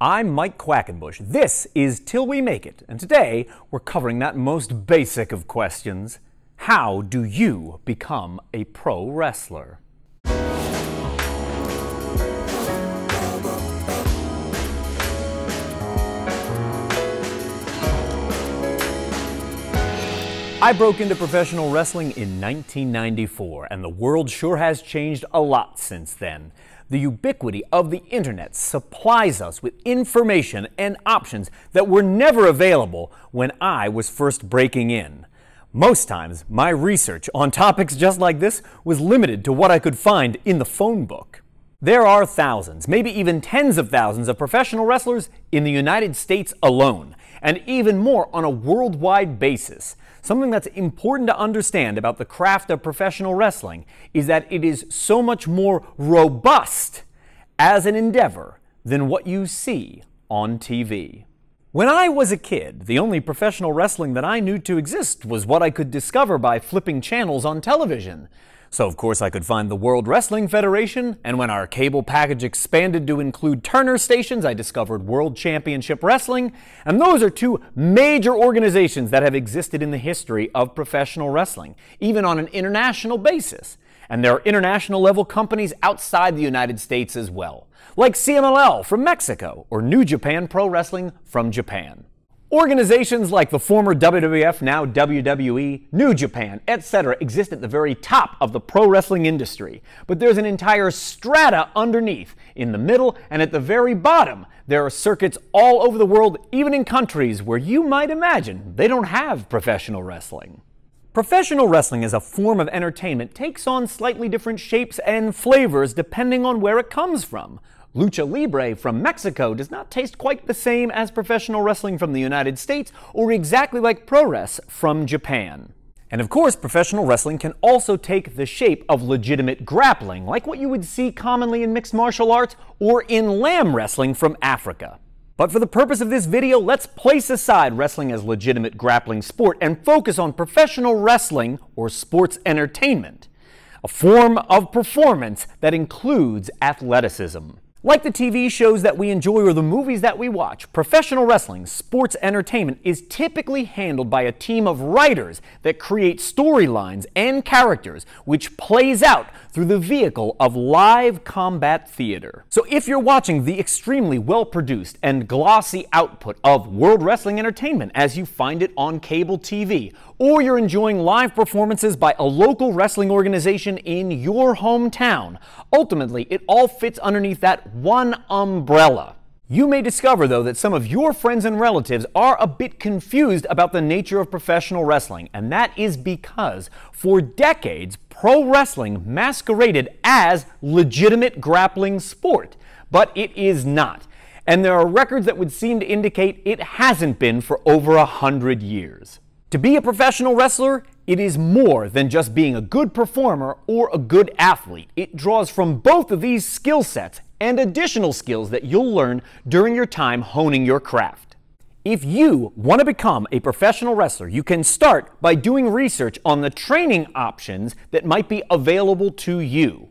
I'm Mike Quackenbush. This is Till We Make It, and today we're covering that most basic of questions. How do you become a pro wrestler? I broke into professional wrestling in 1994, and the world sure has changed a lot since then. The ubiquity of the internet supplies us with information and options that were never available when I was first breaking in. Most times, my research on topics just like this was limited to what I could find in the phone book. There are thousands, maybe even tens of thousands of professional wrestlers in the United States alone, and even more on a worldwide basis. Something that's important to understand about the craft of professional wrestling is that it is so much more robust as an endeavor than what you see on TV. When I was a kid, the only professional wrestling that I knew to exist was what I could discover by flipping channels on television. So of course I could find the World Wrestling Federation, and when our cable package expanded to include Turner stations, I discovered World Championship Wrestling, and those are two major organizations that have existed in the history of professional wrestling, even on an international basis. And there are international level companies outside the United States as well, like CMLL from Mexico, or New Japan Pro Wrestling from Japan. Organizations like the former WWF, now WWE, New Japan, etc. exist at the very top of the pro wrestling industry. But there's an entire strata underneath, in the middle, and at the very bottom. There are circuits all over the world, even in countries where you might imagine they don't have professional wrestling. Professional wrestling as a form of entertainment takes on slightly different shapes and flavors depending on where it comes from. Lucha Libre from Mexico does not taste quite the same as professional wrestling from the United States or exactly like pro res from Japan. And of course, professional wrestling can also take the shape of legitimate grappling, like what you would see commonly in mixed martial arts or in lamb wrestling from Africa. But for the purpose of this video, let's place aside wrestling as legitimate grappling sport and focus on professional wrestling or sports entertainment, a form of performance that includes athleticism. Like the TV shows that we enjoy or the movies that we watch, professional wrestling, sports entertainment, is typically handled by a team of writers that create storylines and characters, which plays out through the vehicle of live combat theater. So if you're watching the extremely well-produced and glossy output of World Wrestling Entertainment as you find it on cable TV, or you're enjoying live performances by a local wrestling organization in your hometown, ultimately it all fits underneath that one umbrella. You may discover, though, that some of your friends and relatives are a bit confused about the nature of professional wrestling, and that is because, for decades, pro wrestling masqueraded as legitimate grappling sport, but it is not. And there are records that would seem to indicate it hasn't been for over 100 years. To be a professional wrestler, it is more than just being a good performer or a good athlete. It draws from both of these skill sets and additional skills that you'll learn during your time honing your craft. If you want to become a professional wrestler, you can start by doing research on the training options that might be available to you.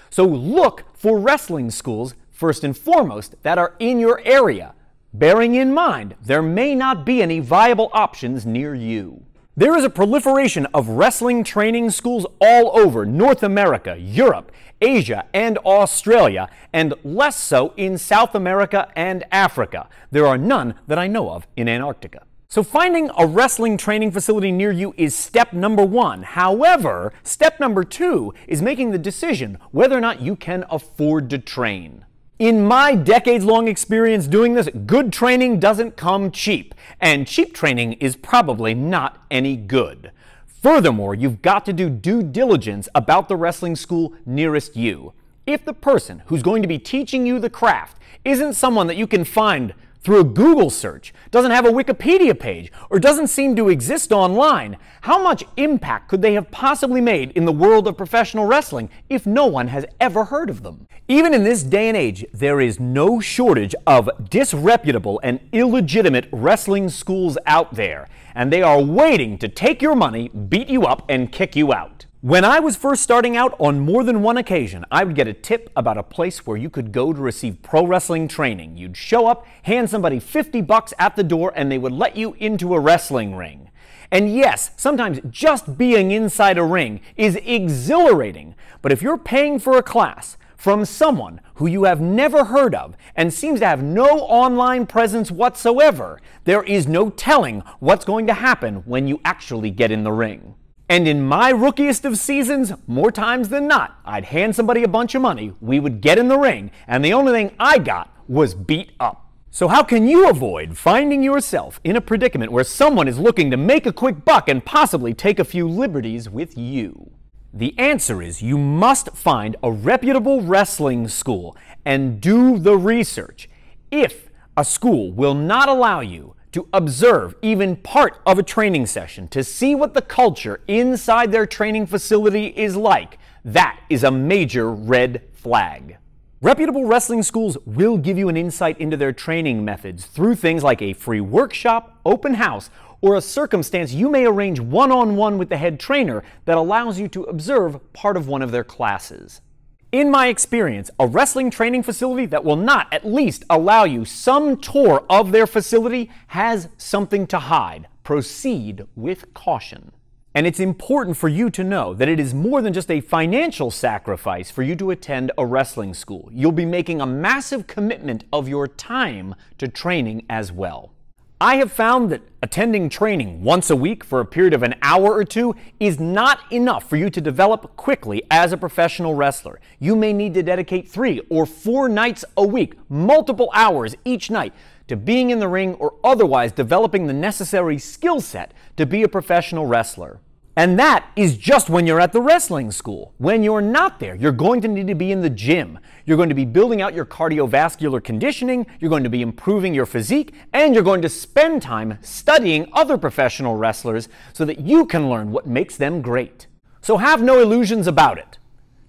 So look for wrestling schools, first and foremost, that are in your area, bearing in mind there may not be any viable options near you. There is a proliferation of wrestling training schools all over North America, Europe, Asia, and Australia, and less so in South America and Africa. There are none that I know of in Antarctica. So finding a wrestling training facility near you is step number one. However, step number two is making the decision whether or not you can afford to train. In my decades-long experience doing this, good training doesn't come cheap, and cheap training is probably not any good. Furthermore, you've got to do due diligence about the wrestling school nearest you. If the person who's going to be teaching you the craft isn't someone that you can find through a Google search, doesn't have a Wikipedia page, or doesn't seem to exist online, how much impact could they have possibly made in the world of professional wrestling if no one has ever heard of them? Even in this day and age, there is no shortage of disreputable and illegitimate wrestling schools out there, and they are waiting to take your money, beat you up, and kick you out. When I was first starting out, on more than one occasion, I would get a tip about a place where you could go to receive pro wrestling training. You'd show up, hand somebody $50 at the door, and they would let you into a wrestling ring. And yes, sometimes just being inside a ring is exhilarating, but if you're paying for a class from someone who you have never heard of and seems to have no online presence whatsoever, there is no telling what's going to happen when you actually get in the ring. And in my rookiest of seasons, more times than not, I'd hand somebody a bunch of money, we would get in the ring, and the only thing I got was beat up. So how can you avoid finding yourself in a predicament where someone is looking to make a quick buck and possibly take a few liberties with you? The answer is you must find a reputable wrestling school and do the research. If a school will not allow you to observe even part of a training session, to see what the culture inside their training facility is like, that is a major red flag. Reputable wrestling schools will give you an insight into their training methods through things like a free workshop, open house, or a circumstance you may arrange one-on-one with the head trainer that allows you to observe part of one of their classes. In my experience, a wrestling training facility that will not at least allow you some tour of their facility has something to hide. Proceed with caution. And it's important for you to know that it is more than just a financial sacrifice for you to attend a wrestling school. You'll be making a massive commitment of your time to training as well. I have found that attending training once a week for a period of an hour or two is not enough for you to develop quickly as a professional wrestler. You may need to dedicate 3 or 4 nights a week, multiple hours each night, to being in the ring or otherwise developing the necessary skill set to be a professional wrestler. And that is just when you're at the wrestling school. When you're not there, you're going to need to be in the gym. You're going to be building out your cardiovascular conditioning, you're going to be improving your physique, and you're going to spend time studying other professional wrestlers so that you can learn what makes them great. So have no illusions about it.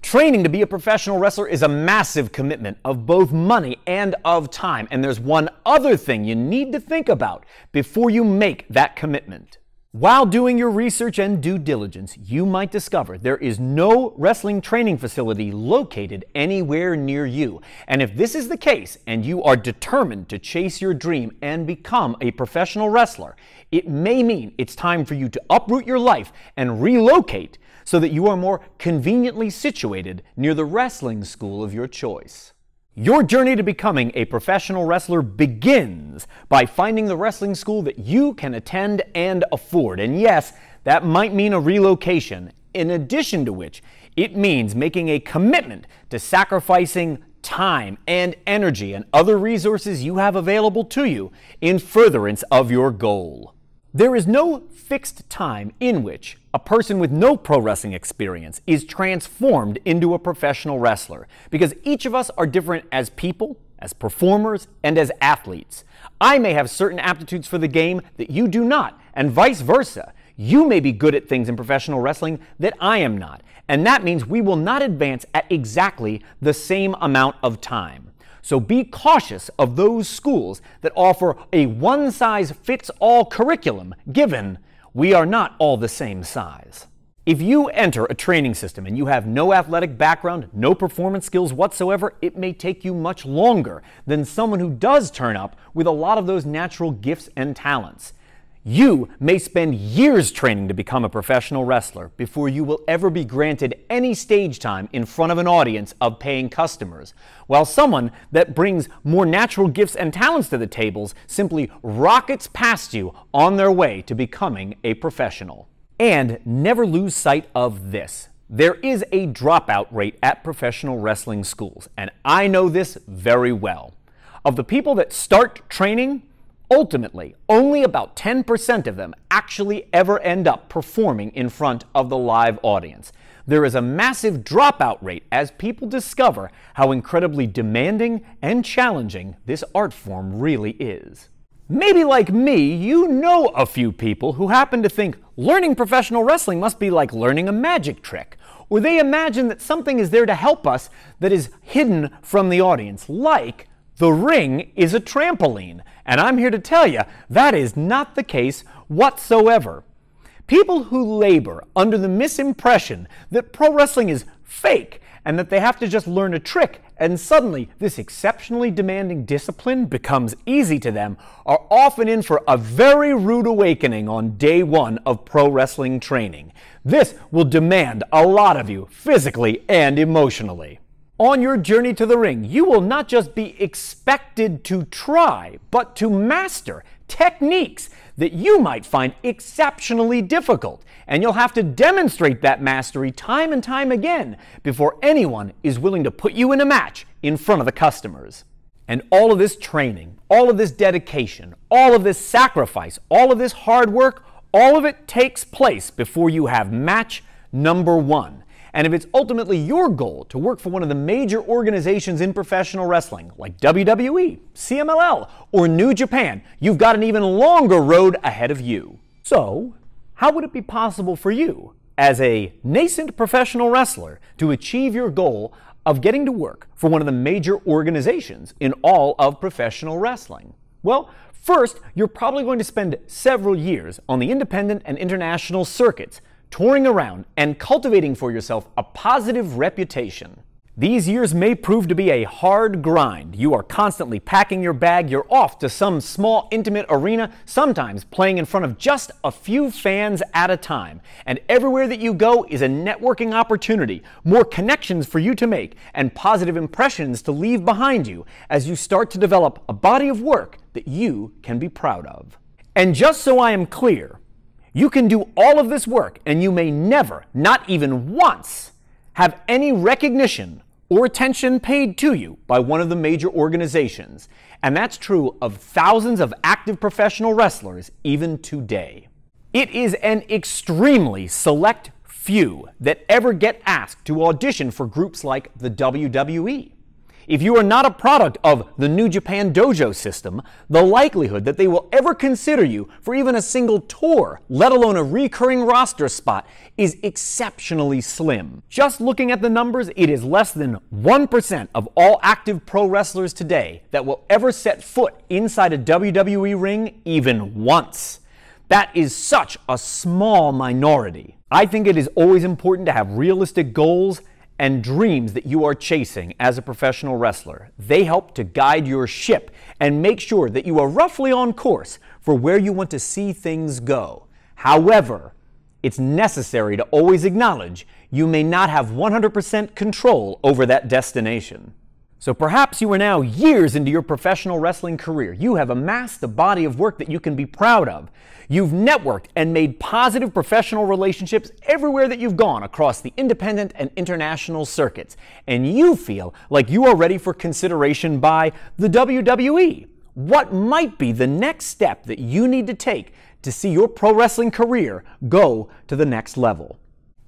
Training to be a professional wrestler is a massive commitment of both money and of time. And there's one other thing you need to think about before you make that commitment. While doing your research and due diligence, you might discover there is no wrestling training facility located anywhere near you. And if this is the case, and you are determined to chase your dream and become a professional wrestler, it may mean it's time for you to uproot your life and relocate so that you are more conveniently situated near the wrestling school of your choice. Your journey to becoming a professional wrestler begins by finding the wrestling school that you can attend and afford. And yes, that might mean a relocation, in addition to which it means making a commitment to sacrificing time and energy and other resources you have available to you in furtherance of your goal. There is no fixed time in which a person with no pro wrestling experience is transformed into a professional wrestler, because each of us are different as people, as performers, and as athletes. I may have certain aptitudes for the game that you do not, and vice versa. You may be good at things in professional wrestling that I am not, and that means we will not advance at exactly the same amount of time. So be cautious of those schools that offer a one-size-fits-all curriculum, given we are not all the same size. If you enter a training system and you have no athletic background, no performance skills whatsoever, it may take you much longer than someone who does turn up with a lot of those natural gifts and talents. You may spend years training to become a professional wrestler before you will ever be granted any stage time in front of an audience of paying customers, while someone that brings more natural gifts and talents to the tables simply rockets past you on their way to becoming a professional. And never lose sight of this. There is a dropout rate at professional wrestling schools, and I know this very well. Of the people that start training, ultimately, only about 10% of them actually ever end up performing in front of the live audience. There is a massive dropout rate as people discover how incredibly demanding and challenging this art form really is. Maybe like me, you know a few people who happen to think learning professional wrestling must be like learning a magic trick, or they imagine that something is there to help us that is hidden from the audience, like the ring is a trampoline. And I'm here to tell you that is not the case whatsoever. People who labor under the misimpression that pro wrestling is fake and that they have to just learn a trick and suddenly this exceptionally demanding discipline becomes easy to them are often in for a very rude awakening on day one of pro wrestling training. This will demand a lot of you physically and emotionally. On your journey to the ring, you will not just be expected to try, but to master techniques that you might find exceptionally difficult, and you'll have to demonstrate that mastery time and time again before anyone is willing to put you in a match in front of the customers. And all of this training, all of this dedication, all of this sacrifice, all of this hard work, all of it takes place before you have match number one. And if it's ultimately your goal to work for one of the major organizations in professional wrestling, like WWE, CMLL, or New Japan, you've got an even longer road ahead of you. So, how would it be possible for you, as a nascent professional wrestler, to achieve your goal of getting to work for one of the major organizations in all of professional wrestling? Well, first, you're probably going to spend several years on the independent and international circuits, touring around and cultivating for yourself a positive reputation. These years may prove to be a hard grind. You are constantly packing your bag, you're off to some small intimate arena, sometimes playing in front of just a few fans at a time. And everywhere that you go is a networking opportunity, more connections for you to make, and positive impressions to leave behind you as you start to develop a body of work that you can be proud of. And just so I am clear, you can do all of this work and you may never, not even once, have any recognition or attention paid to you by one of the major organizations. And that's true of thousands of active professional wrestlers even today. It is an extremely select few that ever get asked to audition for groups like the WWE. If you are not a product of the New Japan Dojo system, the likelihood that they will ever consider you for even a single tour, let alone a recurring roster spot, is exceptionally slim. Just looking at the numbers, it is less than 1% of all active pro wrestlers today that will ever set foot inside a WWE ring even once. That is such a small minority. I think it is always important to have realistic goals and dreams that you are chasing as a professional wrestler. They help to guide your ship and make sure that you are roughly on course for where you want to see things go. However, it's necessary to always acknowledge you may not have 100% control over that destination. So perhaps you are now years into your professional wrestling career. You have amassed a body of work that you can be proud of. You've networked and made positive professional relationships everywhere that you've gone across the independent and international circuits. And you feel like you are ready for consideration by the WWE. What might be the next step that you need to take to see your pro wrestling career go to the next level?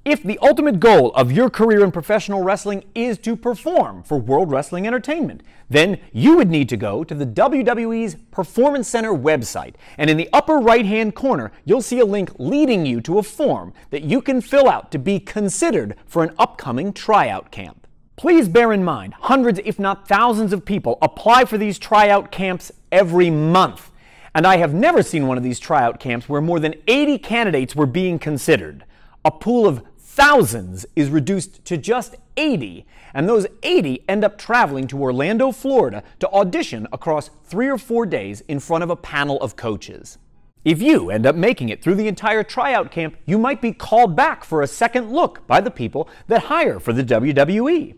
If the ultimate goal of your career in professional wrestling is to perform for World Wrestling Entertainment, then you would need to go to the WWE's Performance Center website. And in the upper right-hand corner, you'll see a link leading you to a form that you can fill out to be considered for an upcoming tryout camp. Please bear in mind, hundreds if not thousands of people apply for these tryout camps every month. And I have never seen one of these tryout camps where more than 80 candidates were being considered. A pool of thousands is reduced to just 80, and those 80 end up traveling to Orlando, Florida to audition across 3 or 4 days in front of a panel of coaches. If you end up making it through the entire tryout camp, you might be called back for a second look by the people that hire for the WWE.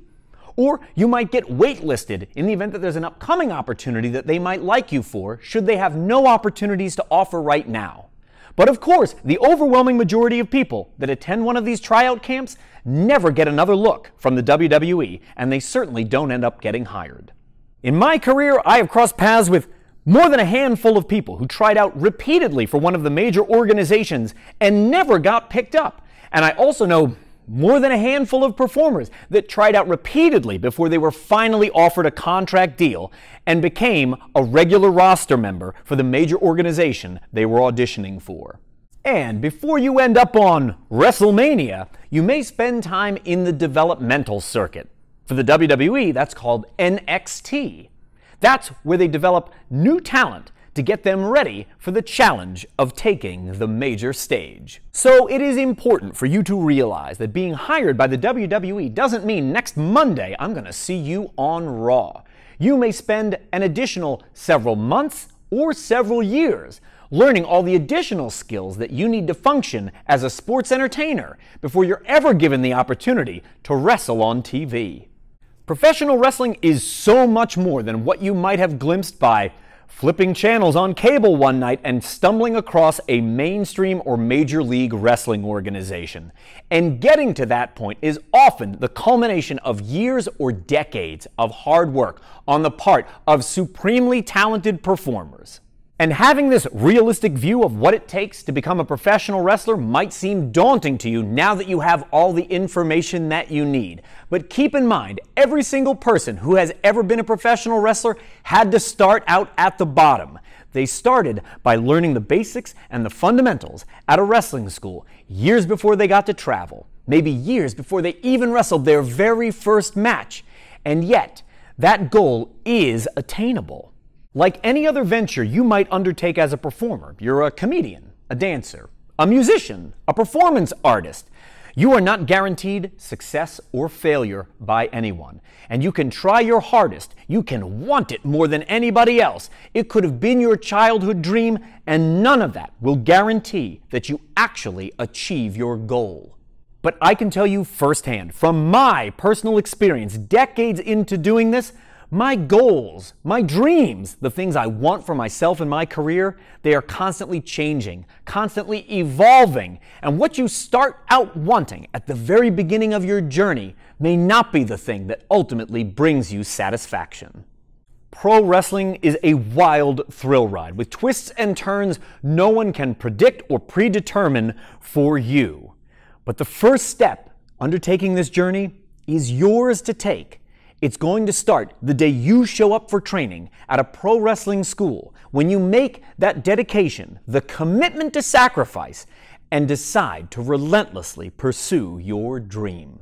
Or you might get waitlisted in the event that there's an upcoming opportunity that they might like you for, should they have no opportunities to offer right now. But of course, the overwhelming majority of people that attend one of these tryout camps never get another look from the WWE, and they certainly don't end up getting hired. In my career, I have crossed paths with more than a handful of people who tried out repeatedly for one of the major organizations and never got picked up. And I also know more than a handful of performers that tried out repeatedly before they were finally offered a contract deal and became a regular roster member for the major organization they were auditioning for. And before you end up on WrestleMania, you may spend time in the developmental circuit. For the WWE, that's called NXT. That's where they develop new talent to get them ready for the challenge of taking the major stage. So it is important for you to realize that being hired by the WWE doesn't mean next Monday I'm going to see you on Raw. You may spend an additional several months or several years learning all the additional skills that you need to function as a sports entertainer before you're ever given the opportunity to wrestle on TV. Professional wrestling is so much more than what you might have glimpsed by flipping channels on cable one night and stumbling across a mainstream or major league wrestling organization. And getting to that point is often the culmination of years or decades of hard work on the part of supremely talented performers. And having this realistic view of what it takes to become a professional wrestler might seem daunting to you now that you have all the information that you need. But keep in mind, every single person who has ever been a professional wrestler had to start out at the bottom. They started by learning the basics and the fundamentals at a wrestling school years before they got to travel, maybe years before they even wrestled their very first match. And yet, that goal is attainable. Like any other venture you might undertake as a performer, you're a comedian, a dancer, a musician, a performance artist. You are not guaranteed success or failure by anyone. And you can try your hardest. You can want it more than anybody else. It could have been your childhood dream, and none of that will guarantee that you actually achieve your goal. But I can tell you firsthand, from my personal experience, decades into doing this, my goals, my dreams, the things I want for myself and my career, they are constantly changing, constantly evolving. And what you start out wanting at the very beginning of your journey may not be the thing that ultimately brings you satisfaction. Pro wrestling is a wild thrill ride with twists and turns no one can predict or predetermine for you. But the first step undertaking this journey is yours to take. It's going to start the day you show up for training at a pro wrestling school, when you make that dedication, the commitment to sacrifice, and decide to relentlessly pursue your dream.